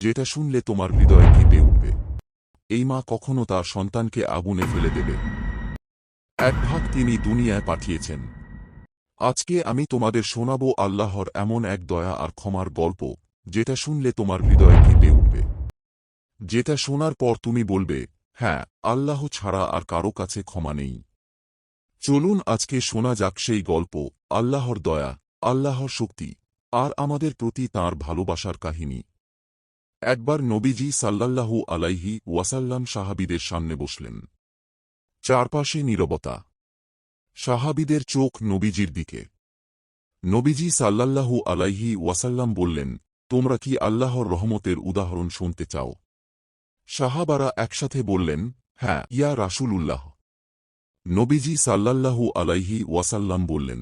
যেটা শুনলে তোমার হৃদয় কেঁপে উঠবে। এই মা কখনো তার সন্তানকে আগুনে ফেলে দেবে? এক ভাগ তিনি দুনিয়ায় পাঠিয়েছেন। আজকে আমি তোমাদের শোনাবো আল্লাহর এমন এক দয়া আর ক্ষমার গল্প, যেটা শুনলে তোমার হৃদয় কেঁপে উঠবে। যেটা শোনার পর তুমি বলবে, হ্যাঁ, আল্লাহ ছাড়া আর কারো কাছে ক্ষমা নেই। চলুন আজকে শোনা যাক সেই গল্প, আল্লাহর দয়া, আল্লাহর শক্তি, আর আমাদের প্রতি তাঁর ভালোবাসার কাহিনী। একবার নবীজি সাল্লাল্লাহু আলাইহি ওয়াসাল্লাম সাহাবীদের সামনে বসলেন। চারপাশে নীরবতা। সাহাবীদের চোখ নবীজির দিকে। নবীজি সাল্লাল্লাহু আলাইহি ওয়াসাল্লাম বললেন, তোমরা কি আল্লাহর রহমতের উদাহরণ শুনতে চাও? সাহাবারা একসাথে বললেন, হ্যাঁ ইয়া রাসূলুল্লাহ। নবীজি সাল্লাল্লাহু আলাইহি ওয়াসাল্লাম বললেন,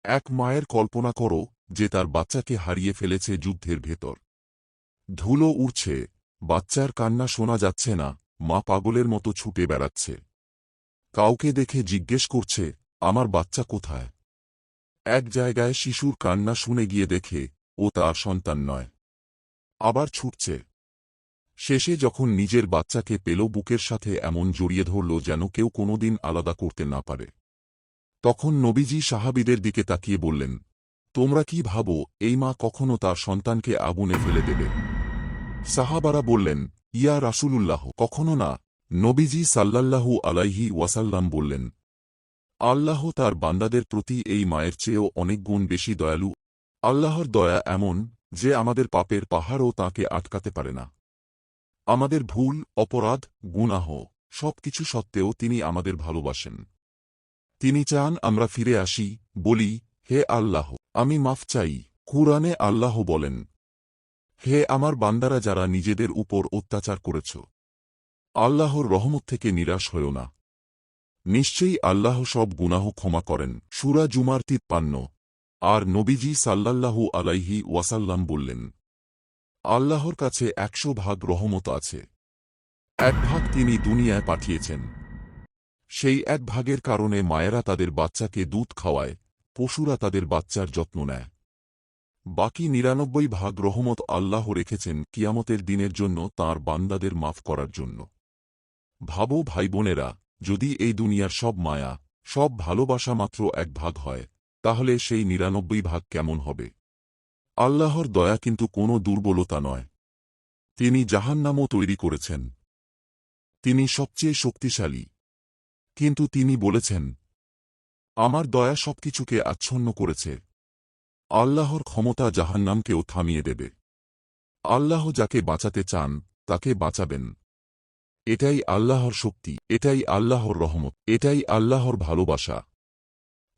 এক মায়ের কল্পনা করো যে তার বাচ্চাকে হারিয়ে ফেলেছে যুদ্ধের ভেতর। ধুলো উড়ছে, বাচ্চার কান্না শোনা যাচ্ছে না, মা পাগলের মতো ছুটে বেড়াচ্ছে। কাউকে দেখে জিজ্ঞেস করছে, আমার বাচ্চা কোথায়? এক জায়গায় শিশুর কান্না শুনে গিয়ে দেখে ও তার সন্তান নয়। আবার ছুটছে। শেষে যখন নিজের বাচ্চাকে পেল, বুকের সাথে এমন জড়িয়ে ধরল যেন কেউ কোনোদিন আলাদা করতে না পারে। তখন নবীজি সাহাবীদের দিকে তাকিয়ে বললেন, তোমরা কি ভাবো এই মা কখনো তার সন্তানকে আগুনে ফেলে দেবে? সাহাবারা বললেন, ইয়া রাসূলুল্লাহ, কখনো না। নবীজি সাল্লাল্লাহু আলাইহি ওয়াসাল্লাম বললেন, আল্লাহ তার বান্দাদের প্রতি এই মায়ের চেয়েও অনেক গুণ বেশি দয়ালু। আল্লাহর দয়া এমন যে আমাদের পাপের পাহাড়ও তাঁকে আটকাতে পারে না। আমাদের ভুল, অপরাধ, গুনাহ সবকিছু সত্ত্বেও তিনি আমাদের ভালোবাসেন। তিনি চান আমরা ফিরে আসি, বলি, হে আল্লাহ, আমি মাফ চাই। কুরআনে আল্লাহ বলেন, হে আমার বান্দারা যারা নিজেদের উপর অত্যাচার করেছ, আল্লাহর রহমত থেকে নিরাশ হয়ো না। নিশ্চয়ই আল্লাহ সব গুনাহ ক্ষমা করেন। সূরা জুমার ৫৩। আর নবীজি সাল্লাল্লাহু আলাইহি ওয়াসাল্লাম বললেন, আল্লাহর কাছে ১০০ ভাগ রহমত আছে। এক ভাগ তিনি দুনিয়ায় পাঠিয়েছেন। সেই এক ভাগের কারণে মায়েরা তাদের বাচ্চাকে দুধ খাওয়ায়, পশুরা তাদের বাচ্চার যত্ন নেয়। বাকি ৯৯ ভাগ রহমত আল্লাহ রেখেছেন কিয়ামতের দিনের জন্য তাঁর বান্দাদের মাফ করার জন্য। ভাবো ভাই বোনেরা, যদি এই দুনিয়ার সব মায়া, সব ভালোবাসা মাত্র ১ ভাগ হয়, তাহলে সেই ৯৯ ভাগ কেমন হবে? আল্লাহর দয়া কিন্তু কোনো দুর্বলতা নয়। তিনি জাহান্নামও তৈরি করেছেন। তিনি সবচেয়ে শক্তিশালী। কিন্তু তিনি বলেছেন, আমার দয়া সবকিছুকে আচ্ছন্ন করেছে। আল্লাহর ক্ষমতা জাহান্নামকেও থামিয়ে দেবে। আল্লাহ যাকে বাঁচাতে চান তাকে বাঁচাবেন। এটাই আল্লাহর শক্তি, এটাই আল্লাহর রহমত, এটাই আল্লাহর ভালোবাসা।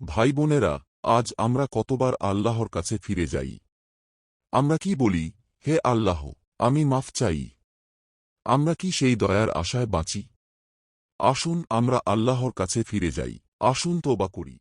ভাই বোনেরা, আজ আমরা কতবার আল্লাহর কাছে ফিরে যাই? আমরা কি বলি, হে আল্লাহ, আমি মাফ চাই? আমরা কি সেই দয়ার আশায় বাঁচি? আসুন আমরা আল্লাহর কাছে ফিরে যাই। আসুন তওবা করি।